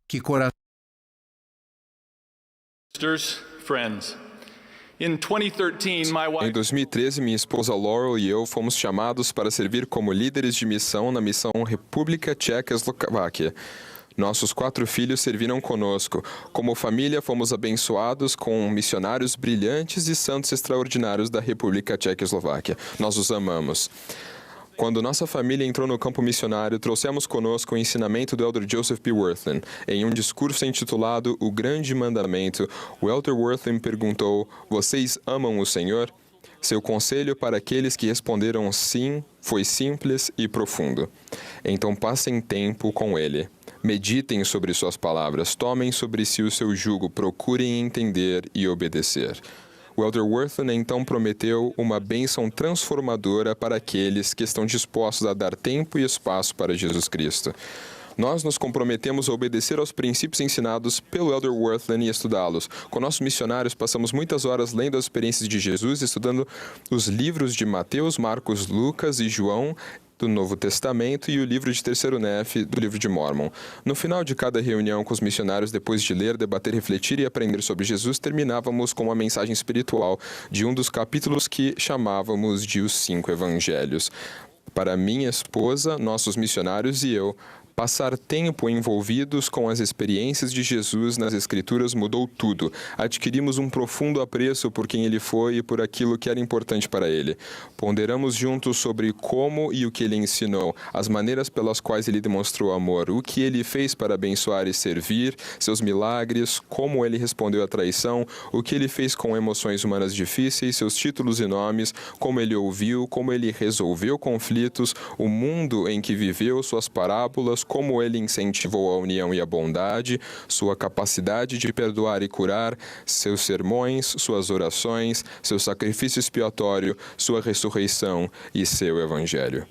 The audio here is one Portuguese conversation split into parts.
Que coração. Sisters, friends. In 2013, my Em wife 2013, minha esposa Laurel e eu fomos chamados para servir como líderes de missão na missão República Tchecoslováquia. Nossos 4 filhos serviram conosco. Como família, fomos abençoados com missionários brilhantes e santos extraordinários da República Tchecoslováquia. Nós os amamos. Quando nossa família entrou no campo missionário, trouxemos conosco o ensinamento do Elder Joseph P. Wirthlin. Em um discurso intitulado O Grande Mandamento, o Elder Wirthlin perguntou: "Vocês amam o Senhor?" Seu conselho para aqueles que responderam sim foi simples e profundo. Então passem tempo com Ele. Meditem sobre suas palavras, tomem sobre si o seu jugo, procurem entender e obedecer. O Elder Wirthlin então prometeu uma bênção transformadora para aqueles que estão dispostos a dar tempo e espaço para Jesus Cristo. Nós nos comprometemos a obedecer aos princípios ensinados pelo Elder Wirthlin e estudá-los. Com nossos missionários, passamos muitas horas lendo as experiências de Jesus, estudando os livros de Mateus, Marcos, Lucas e João do Novo Testamento e o livro de Terceiro Nefe do livro de Mórmon. No final de cada reunião com os missionários, depois de ler, debater, refletir e aprender sobre Jesus, terminávamos com uma mensagem espiritual de um dos capítulos que chamávamos de os 5 Evangelhos. Para minha esposa, nossos missionários e eu, passar tempo envolvidos com as experiências de Jesus nas Escrituras mudou tudo. Adquirimos um profundo apreço por quem Ele foi e por aquilo que era importante para Ele. Ponderamos juntos sobre como e o que Ele ensinou, as maneiras pelas quais Ele demonstrou amor, o que Ele fez para abençoar e servir, seus milagres, como Ele respondeu à traição, o que Ele fez com emoções humanas difíceis, seus títulos e nomes, como Ele ouviu, como Ele resolveu conflitos, o mundo em que viveu, suas parábolas, como Ele incentivou a união e a bondade, sua capacidade de perdoar e curar, seus sermões, suas orações, seu sacrifício expiatório, sua ressurreição e seu Evangelho.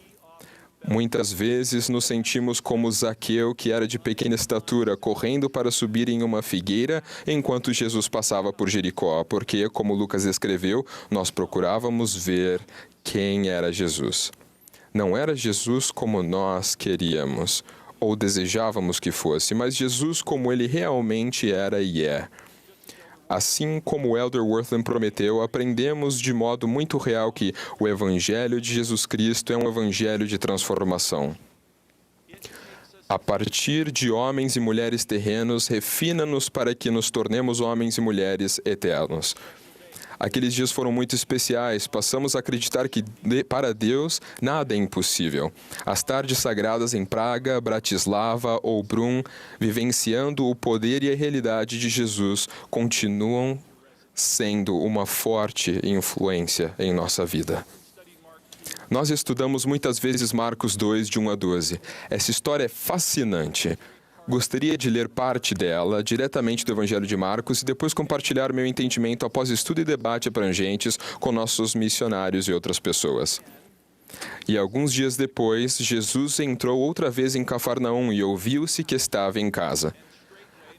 Muitas vezes nos sentimos como Zaqueu, que era de pequena estatura, correndo para subir em uma figueira enquanto Jesus passava por Jericó, porque, como Lucas escreveu, nós procurávamos ver quem era Jesus. Não era Jesus como nós queríamos ou desejávamos que fosse, mas Jesus como Ele realmente era e é. Assim como o Elder Wirthlin prometeu, aprendemos de modo muito real que o Evangelho de Jesus Cristo é um evangelho de transformação. A partir de homens e mulheres terrenos, refina-nos para que nos tornemos homens e mulheres eternos. Aqueles dias foram muito especiais. Passamos a acreditar que, para Deus, nada é impossível. As tardes sagradas em Praga, Bratislava ou Brum, vivenciando o poder e a realidade de Jesus, continuam sendo uma forte influência em nossa vida. Nós estudamos muitas vezes Marcos 2, de 1 a 12. Essa história é fascinante. Gostaria de ler parte dela, diretamente do Evangelho de Marcos, e depois compartilhar meu entendimento após estudo e debate abrangentes com nossos missionários e outras pessoas. E alguns dias depois, Jesus entrou outra vez em Cafarnaum e ouviu-se que estava em casa.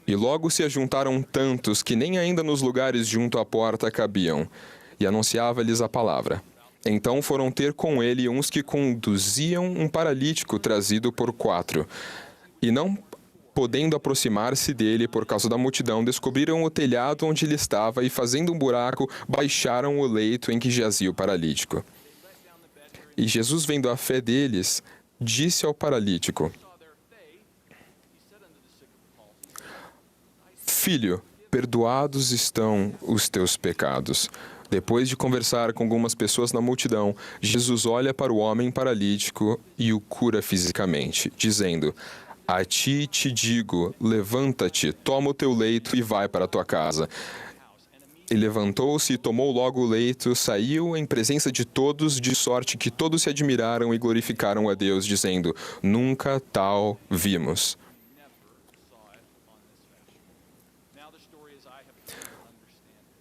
E logo se ajuntaram tantos que nem ainda nos lugares junto à porta cabiam, e anunciava-lhes a palavra. Então foram ter com ele uns que conduziam um paralítico trazido por 4, e não podendo aproximar-se dele por causa da multidão, descobriram o telhado onde ele estava e, fazendo um buraco, baixaram o leito em que jazia o paralítico. E Jesus, vendo a fé deles, disse ao paralítico: "Filho, perdoados estão os teus pecados." Depois de conversar com algumas pessoas na multidão, Jesus olha para o homem paralítico e o cura fisicamente, dizendo: "A ti te digo, levanta-te, toma o teu leito e vai para a tua casa." E levantou-se e tomou logo o leito, saiu em presença de todos, de sorte que todos se admiraram e glorificaram a Deus, dizendo: "Nunca tal vimos."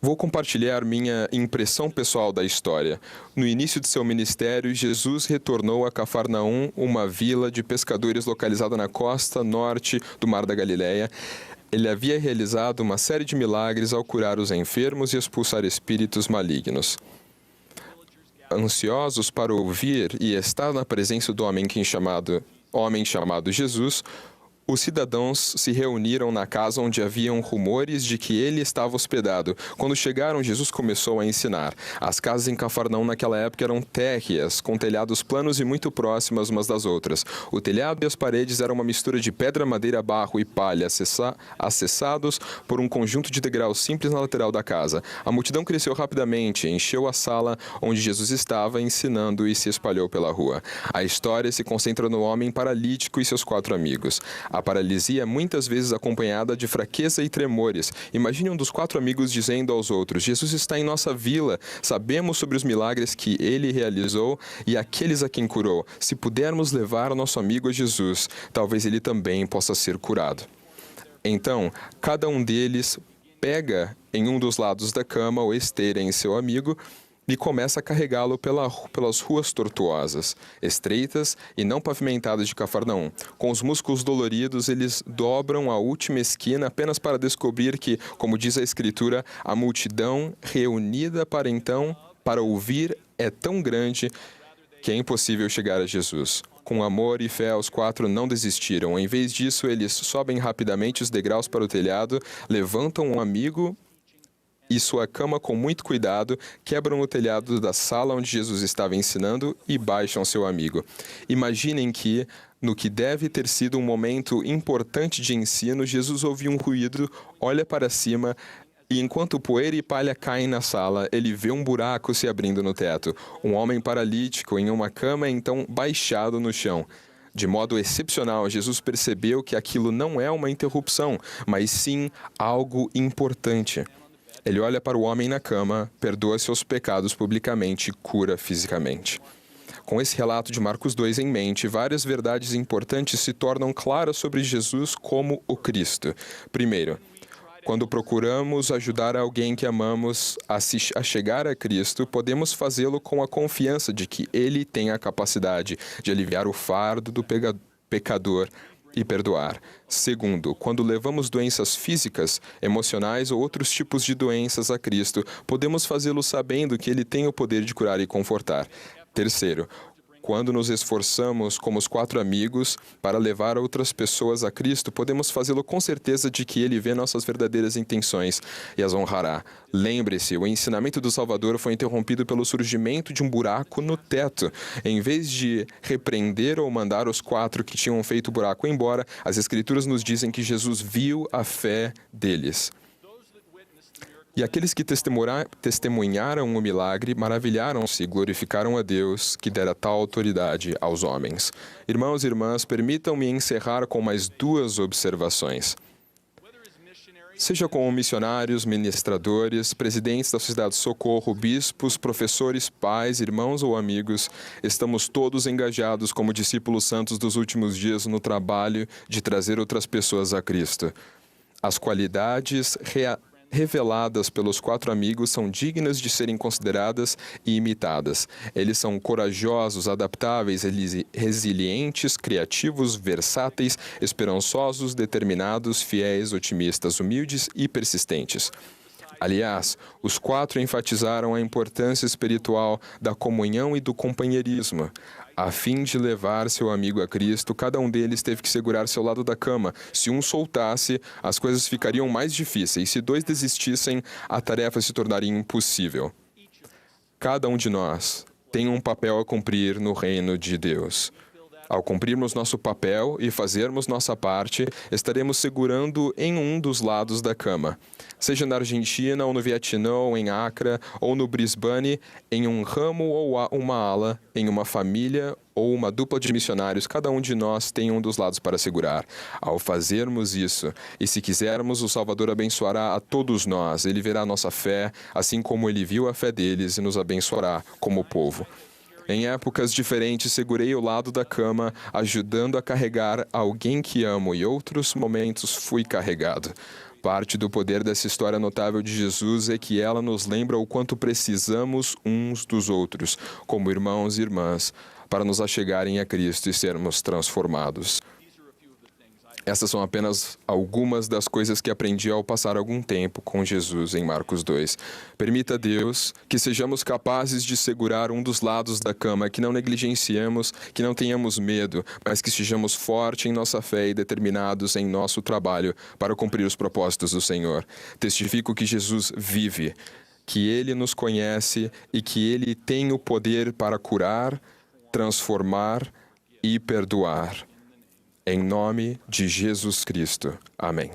Vou compartilhar minha impressão pessoal da história. No início de seu ministério, Jesus retornou a Cafarnaum, uma vila de pescadores localizada na costa norte do Mar da Galileia. Ele havia realizado uma série de milagres ao curar os enfermos e expulsar espíritos malignos. Ansiosos para ouvir e estar na presença do homem chamado Jesus, Os cidadãos se reuniram na casa onde haviam rumores de que ele estava hospedado. Quando chegaram, Jesus começou a ensinar. As casas em Cafarnaum naquela época eram térreas, com telhados planos e muito próximas umas das outras. O telhado e as paredes eram uma mistura de pedra, madeira, barro e palha, acessados por um conjunto de degraus simples na lateral da casa. A multidão cresceu rapidamente, encheu a sala onde Jesus estava ensinando e se espalhou pela rua. A história se concentra no homem paralítico e seus 4 amigos. A paralisia é muitas vezes acompanhada de fraqueza e tremores. Imagine um dos 4 amigos dizendo aos outros: Jesus está em nossa vila, sabemos sobre os milagres que ele realizou e aqueles a quem curou. Se pudermos levar o nosso amigo a Jesus, talvez ele também possa ser curado. Então, cada um deles pega em um dos lados da cama ou esteira em seu amigo e começa a carregá-lo pelas ruas tortuosas, estreitas e não pavimentadas de Cafarnaum. Com os músculos doloridos, eles dobram a última esquina apenas para descobrir que, como diz a Escritura, a multidão reunida para ouvir é tão grande que é impossível chegar a Jesus. Com amor e fé, os 4 não desistiram. Em vez disso, eles sobem rapidamente os degraus para o telhado, levantam um amigo e sua cama com muito cuidado, quebram o telhado da sala onde Jesus estava ensinando e baixam seu amigo. Imaginem que, no que deve ter sido um momento importante de ensino, Jesus ouve um ruído, olha para cima e, enquanto poeira e palha caem na sala, ele vê um buraco se abrindo no teto. Um homem paralítico em uma cama é então baixado no chão. De modo excepcional, Jesus percebeu que aquilo não é uma interrupção, mas sim algo importante. Ele olha para o homem na cama, perdoa seus pecados publicamente e cura fisicamente. Com esse relato de Marcos 2 em mente, várias verdades importantes se tornam claras sobre Jesus como o Cristo. Primeiro, quando procuramos ajudar alguém que amamos a chegar a Cristo, podemos fazê-lo com a confiança de que Ele tem a capacidade de aliviar o fardo do pecador e perdoar. Segundo, quando levamos doenças físicas, emocionais ou outros tipos de doenças a Cristo, podemos fazê-lo sabendo que Ele tem o poder de curar e confortar. Terceiro, quando nos esforçamos como os 4 amigos para levar outras pessoas a Cristo, podemos fazê-lo com certeza de que Ele vê nossas verdadeiras intenções e as honrará. Lembre-se, o ensinamento do Salvador foi interrompido pelo surgimento de um buraco no teto. Em vez de repreender ou mandar os 4 que tinham feito o buraco embora, as Escrituras nos dizem que Jesus viu a fé deles. E aqueles que testemunharam o milagre maravilharam-se e glorificaram a Deus, que dera tal autoridade aos homens. Irmãos e irmãs, permitam-me encerrar com mais 2 observações. Seja como missionários, ministradores, presidentes da Sociedade de Socorro, bispos, professores, pais, irmãos ou amigos, estamos todos engajados como discípulos santos dos últimos dias no trabalho de trazer outras pessoas a Cristo. As qualidades reveladas pelos 4 amigos são dignas de serem consideradas e imitadas. Eles são corajosos, adaptáveis, resilientes, criativos, versáteis, esperançosos, determinados, fiéis, otimistas, humildes e persistentes. Aliás, os 4 enfatizaram a importância espiritual da comunhão e do companheirismo. A fim de levar seu amigo a Cristo, cada um deles teve que segurar seu lado da cama. Se um soltasse, as coisas ficariam mais difíceis. Se 2 desistissem, a tarefa se tornaria impossível. Cada um de nós tem um papel a cumprir no reino de Deus. Ao cumprirmos nosso papel e fazermos nossa parte, estaremos segurando em um dos lados da cama. Seja na Argentina, ou no Vietnã, ou em Accra, ou no Brisbane, em um ramo ou uma ala, em uma família ou uma dupla de missionários, cada um de nós tem um dos lados para segurar. Ao fazermos isso, e se quisermos, o Salvador abençoará a todos nós. Ele verá nossa fé, assim como Ele viu a fé deles, e nos abençoará como povo. Em épocas diferentes, segurei o lado da cama, ajudando a carregar alguém que amo, e outros momentos fui carregado. Parte do poder dessa história notável de Jesus é que ela nos lembra o quanto precisamos uns dos outros, como irmãos e irmãs, para nos achegarem a Cristo e sermos transformados. Essas são apenas algumas das coisas que aprendi ao passar algum tempo com Jesus em Marcos 2. Permita, Deus, que sejamos capazes de segurar um dos lados da cama, que não negligenciemos, que não tenhamos medo, mas que estejamos fortes em nossa fé e determinados em nosso trabalho para cumprir os propósitos do Senhor. Testifico que Jesus vive, que Ele nos conhece e que Ele tem o poder para curar, transformar e perdoar. Em nome de Jesus Cristo. Amém.